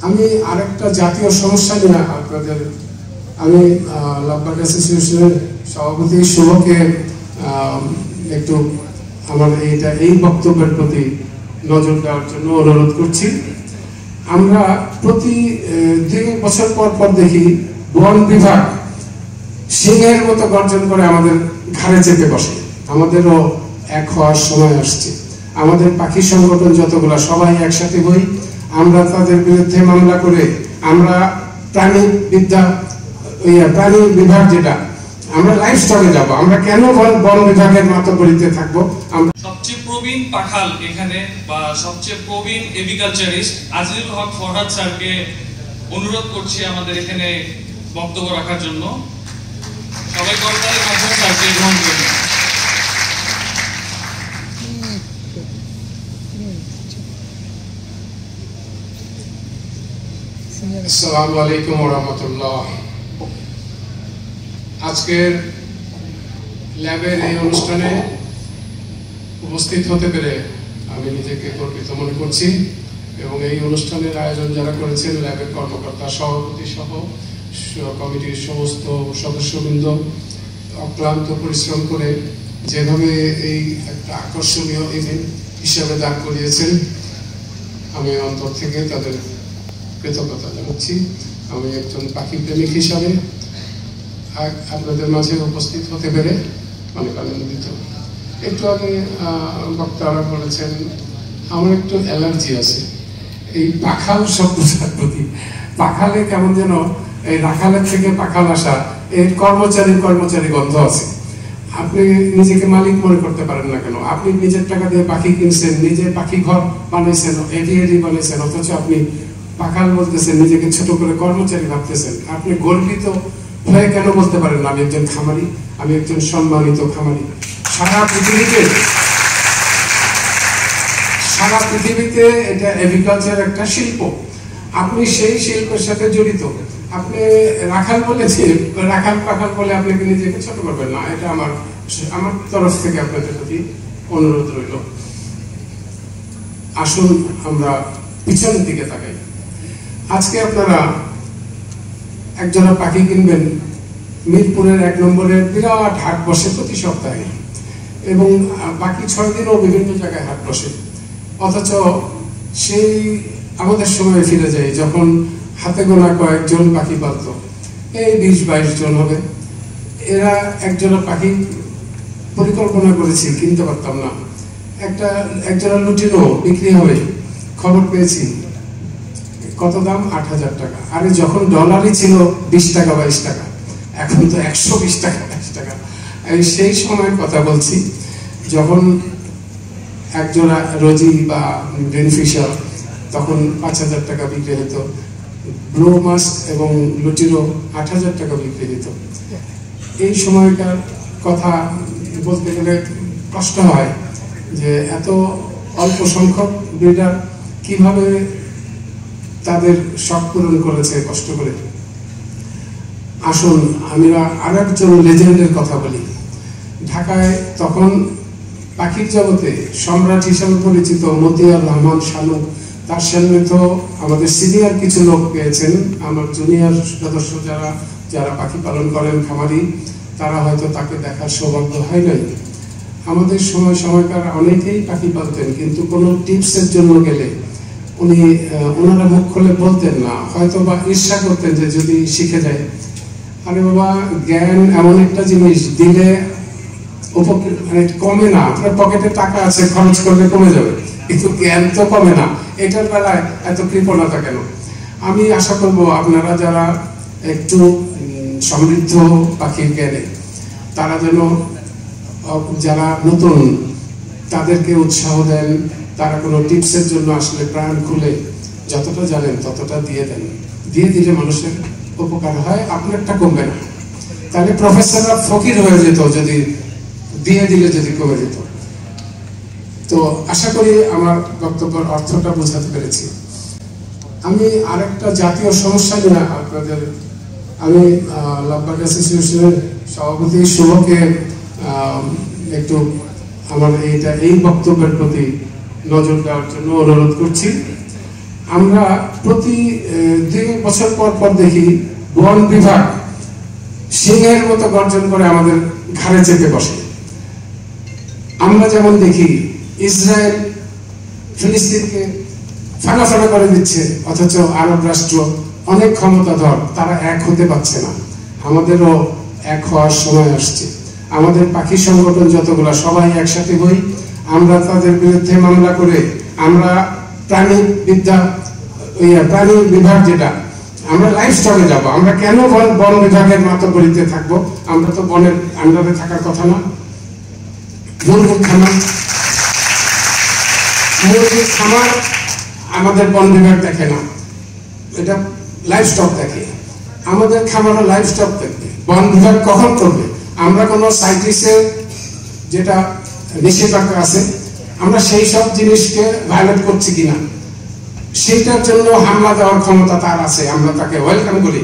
আমি আরেকটা জাতীয় সমস্যা নিয়ে আপনাদের আমি লাভবার্ড অ্যাসোসিয়েশনের সভাপতি শুভকে একটু আমার এই বক্তব্যের প্রতি নজর দেওয়ার জন্য অনুরোধ করছি। আমরা প্রতি 2 বছর পর পর দেখি বন বিভাগ সিংহের মতো গর্জন করে আমাদের ঘাড়ে চেপে বসে। আমাদেরও এক হওয়ার সময় আসছে। আমাদের পাখি সংগঠন যতগুলা সবাই একসাথে হই, আমরা তাদের বিরুদ্ধে মামলা করে আমরা প্রাণী বিভাগ যেটা আমরা লাইফ স্টকে যাব। আমরা কেন বন বিভাগের মাতব্বরিতে থাকবো? আমরা সবচেয়ে প্রবীণ পাখাল এখানে বা সবচেয়ে প্রবীণ এভিকালচারিস্ট আজিজুল হক ফরহাদ স্যারকে অনুরোধ করছি আমাদের এখানে বক্তব্য রাখার জন্য। সবাই করতালির মাধ্যমে স্যারকে গ্রহণ করুন। আসসালামু আলাইকুম ওয়া রাহমাতুল্লাহ। আজকের ল্যাবের এই অনুষ্ঠানে উপস্থিত হতে পেরে আমি নিজেকে গর্বিত মনে করছি এবং এই অনুষ্ঠানের আয়োজন যারা করেছেন ল্যাবের কর্মকর্তা, সভাপতি সহ কমিটির সমস্ত সদস্যবৃন্দ অক্লান্ত পরিশ্রম করে যেভাবে এই একটা আকর্ষণীয় ইভেন্ট হিসাবে দাঁড় করিয়েছেন, আমি অন্তর থেকে তাদের কৃতজ্ঞতা জানাচ্ছি। আমি একজন পাখি প্রেমিক হিসাবে আপনাদের মাঝে উপস্থিত হতে পেরে অনেক আনন্দিত। একটু আগে বক্তারা বলেছেন আমার একটু অ্যালার্জি আছে এই পাখাল শব্দটার প্রতি। পাখালে কেমন যেন এই রাখালের থেকে পাখাল আসা, এর কর্মচারী গন্ধ আছে। আপনি নিজেকে মালিক মনে করতে পারেন না কেন? আপনি নিজের টাকা দিয়ে পাখি কিনছেন, নিজে পাখি ঘর বানাইছেন, এভিয়ারি বানাইছেন, অথচ আপনি পাখাল বলতেছেন, নিজেকে ছোট করে কর্মচারী ভাবতেছেন। আপনি গর্বিত হয়ে কেন বলতে পারেন না আমি একজন খামারি, আমি একজন সম্মানিত খামারি? সারা পৃথিবীতে এটা এগ্রিকালচার একটা শিল্প। আপনি সেই শিল্পের সাথে জড়িত। আপনি রাখাল পাখাল বলে আপনি নিজেকে ছোট করবেন না। এটা আমার তরফ থেকে আপনাদের প্রতি অনুরোধ রইল। আসুন আমরা পিছনের দিকে তাকাই। আজকে আপনারা একজোড়া পাখি কিনবেন, মিরপুরের 1 নম্বরের বিরাট হাট বসে প্রতি সপ্তাহে এবং বাকি 6 দিনও বিভিন্ন জায়গায় হাট বসে। অথচ সেই আমাদের সময় ফিরে যায় যখন হাতে গোনা কয়েকজন পাখি পালত, এই 20-22 জন হবে। এরা একজোড়া পাখি পরিকল্পনা করেছি, কিনতে পারতাম না। একজোড়া লুটিনো বিক্রি হবে, খবর পেয়েছি কত দাম? 8,000 টাকা। আরে যখন ডলারই ছিল 20 টাকা 22 টাকা, এখন তো 120 টাকা 22 টাকা। আমি সেই সময়ের কথা বলছি যখন একজোড়া রোজি বা বেনিফিশিয়াল তখন 5,000 টাকা বিক্রি হতো, ব্লু মাস্ক এবং লুটিনো 8,000 টাকা বিক্রি হতো। এই সময়কার কথা বলতে গেলে কষ্ট হয় যে এত অল্প সংখ্যক ব্রিডার কিভাবে তাদের শখ পূরণ করেছে কষ্ট করে। আসুন আমরা আরেকজন লেজেন্ডের কথা বলি। ঢাকায় তখন পাখির জগতে সম্রাট হিসেবে পরিচিত মতিয়ার রহমান শানু, তার সামনে তো আমাদের সিনিয়র কিছু লোক পেয়েছেন। আমার জুনিয়র সদস্য যারা পাখি পালন করেন, খামারি, তারা হয়তো তাকে দেখার সৌভাগ্য হয় নাই। আমাদের সময়কার অনেকেই পাখি পালতেন, কিন্তু কোনো টিপসের জন্য গেলে ওনারা মুখ খুলে বলতেন না, হয়তো বা ঈর্ষা করতেন যে যদি শিখে যায়। আরে বাবা, জ্ঞান এমন একটা জিনিস, দিলে কমে না। আপনার পকেটে টাকা আছে, খরচ করলে কমে যাবে, কিন্তু জ্ঞান তো কমে না। এটার বেলায় এত কৃপণতা কেন? আমি আশা করব আপনারা যারা একটু সমৃদ্ধ পাখির জ্ঞানে, তারা যেন যারা নতুন তাদেরকে উৎসাহ দেন। তারা কোনো টিপসের জন্য আসলে প্রাণ খুলে যতটা জানেন ততটা দিয়ে দেন। দিয়ে দিলে মানুষের উপকার হয়, আপনারটা কমবে না। তাহলে প্রফেসররা ফকির হয়ে যেত যদি দিয়ে দিলে যদি কমে যেত। তো আশা করি আমার বক্তব্যের অর্থটা বোঝাতে পেরেছি। আমি আরেকটা জাতীয় সমস্যা নিয়ে আপনাদের আমি লাভবার্ড অ্যাসোসিয়েশনের সভাপতি শুভকে একটু আমার এই বক্তব্যের প্রতি নজর দেওয়ার জন্য অনুরোধ করছি। আমরা প্রতি 2 বছর পর পর দেখি বন বিভাগ সিংহের মতো গর্জন করে আমাদের ঘাড়ে চেপে বসে। আমরা যেমন দেখি ইসরায়েল ফিলিস্তিনকে ফাঁকা ফাঁকা করে দিচ্ছে, অথচ আরব রাষ্ট্র অনেক ক্ষমতাধর, তারা এক হতে পারছে না। আমাদেরও এক হওয়ার সময় আসছে। আমাদের পাখি সংগঠন যতগুলো সবাই একসাথে হই, আমরা তাদের বিরুদ্ধে মামলা করে আমরা প্রাণী বিভাগ যেটা, আমরা লাইফ স্টকে যাব। আমরা কেন বন বিভাগের মাতব্বরিতে থাকবো? আমরা তো বনের আন্ডারে থাকার কথা না। মুরগির খামার আমাদের বন বিভাগ দেখে না, এটা লাইফ স্টক দেখে। আমাদের খামারও লাইফ স্টক দেখবে, বন বিভাগ কখন করবে? আমরা কোনো সাইটিসের যেটা নিষেধাজ্ঞা আছে, আমরা সেই সব জিনিসকে ভায়োলেট করছি কিনা সেইটার জন্য হামলা দেওয়ার ক্ষমতা তার আছে, আমরা তাকে ওয়েলকাম করি।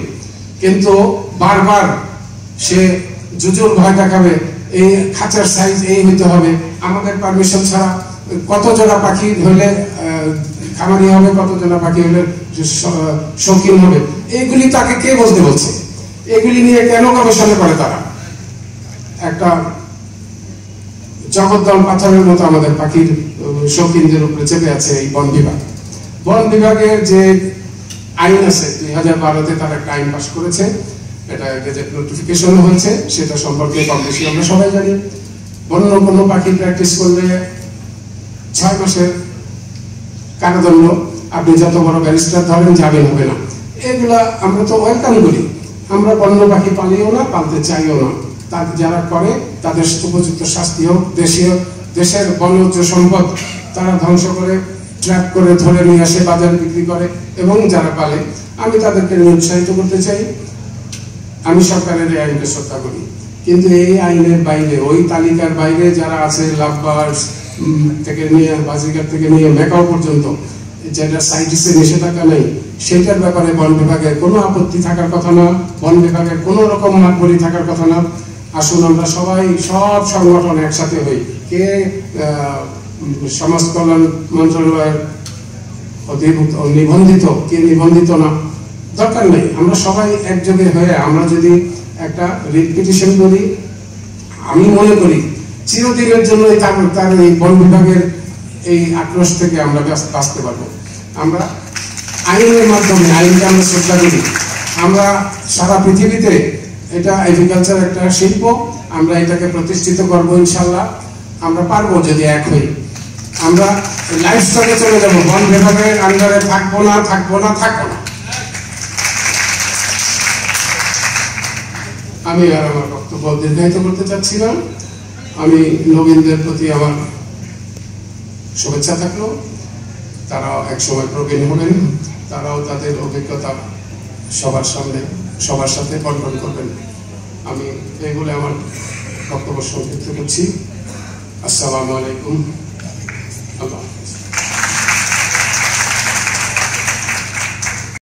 কিন্তু বারবার সে জুজুর ভয় দেখাবে, এই খাঁচার সাইজ এই হইতে হবে, আমাদের পারমিশন ছাড়া কত জোড়া পাখি হইলে খামারি হবে, কত জোড়া পাখি হইলে শৌখিন হবে, এইগুলি তাকে কে বলতে বলছে? এগুলি নিয়ে কেন গবেষণা করে তারা? একটা জগদ্দল পাথরের মতো আমাদের পাখির শৌখিনদের উপরে চেপে আছে এই বন বিভাগ। বন বিভাগের যে আইন আছে 2012-তে তারা একটা আইন পাস করেছে, এটা গেজেট নোটিফিকেশন হয়েছে, সেটা সম্পর্কে কম বেশি আমরা সবাই জানি। অন্য কোনো পাখি প্র্যাকটিস করলে 6 মাসের কারাদণ্ড, আপনি যত বড় ব্যারিস্টার ধরেন জামিন হবে না। এগুলা আমরা তো ওয়েলকাম করি, আমরা বন্য পাখি পালিও না, পালতে চাইও না। তাদের যারা করে তাদের উপযুক্ত শাস্তি হোক। দেশের বনজ সম্পদ তারা ধ্বংস করে, ট্র্যাপ করে ধরে নিয়ে আসে, বাজারে বিক্রি করে, এবং যারা পালে আমি তাদেরকে উৎসাহিত করতে চাই। আমি সরকারের এই আইনকে শ্রদ্ধা করি, কিন্তু এই আইনের বাইরে, ওই তালিকার বাইরে যারা আছে, লাভবার্ড থেকে নিয়ে বাজিকার থেকে নিয়ে মেকাও পর্যন্ত, যেটা সাইটিসে নিষেধাজ্ঞা নেই, সেটার ব্যাপারে বন বিভাগের কোনো আপত্তি থাকার কথা না, বন বিভাগের কোনো রকম মাতবরি থাকার কথা না। আসুন আমরা সবাই, সব সংগঠন একসাথে হই। কে সমাজ কল্যাণ মন্ত্রণালয়ের নিবন্ধিত, কে নিবন্ধিত না, দরকার নেই। আমরা সবাই একযোগে হয়ে আমরা যদি একটা রিট পিটিশন করি, আমি মনে করি চিরদিনের জন্য তার এই বন বিভাগের এই আক্রোশ থেকে আমরা বাঁচতে পারবো। আমরা আইনের মাধ্যমে, আইনকে আমরা শ্রদ্ধা করি। আমরা সারা পৃথিবীতে, এটা এগ্রিকালচার একটা শিল্প, আমরা এটাকে প্রতিষ্ঠিত করবো ইনশাল্লাহ। আমরা পারবো যদি এক হই। আমরা লাইফ স্টকে চলে যাবো, বন বিভাগের আন্ডারে থাকবো না। আমি আর আমার বক্তব্য দীর্ঘায়িত করতে চাচ্ছি না। আমি নবীনদের প্রতি আমার শুভেচ্ছা থাকলো। তারাও একসময় প্রবীণ হবেন, তারাও তাদের অভিজ্ঞতা সবার সাথে বন্টন করবেন। আমি এই বলে আমার বক্তব্য সংক্ষিপ্ত করছি। আসসালামু আলাইকুম।